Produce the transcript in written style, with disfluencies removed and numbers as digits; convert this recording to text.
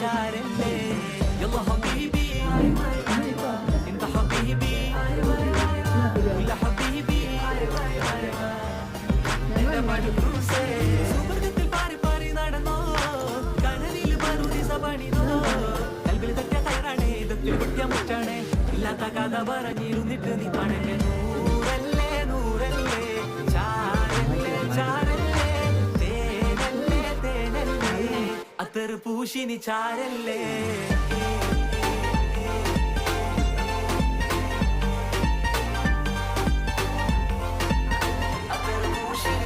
ചാരല്ലേ യല്ലാ ഹബീബി انت حبيبي ولا حبيبي എന്റെ മടുക്കൂസേ സുവർഗത്തിൽ പാറി പാറി നടന്നോ കനലിൽ പറുതി സപണിതോ കൽബിൽ തട്ടിയ കയറാണേ ഇതൊക്കെ പൊട്ടിയ മുറ്റാണേ ഇല്ലാത്ത കഥ പറഞ്ഞിരുന്നിട്ട് നീ പണങ്ങ നൂറല്ലേ നൂറല്ലേ ചാരല്ലേ ചാരല്ലേ തേനല്ലേ തേനല്ലേ അത്തറ് പൂശിനി ചാരല്ലേ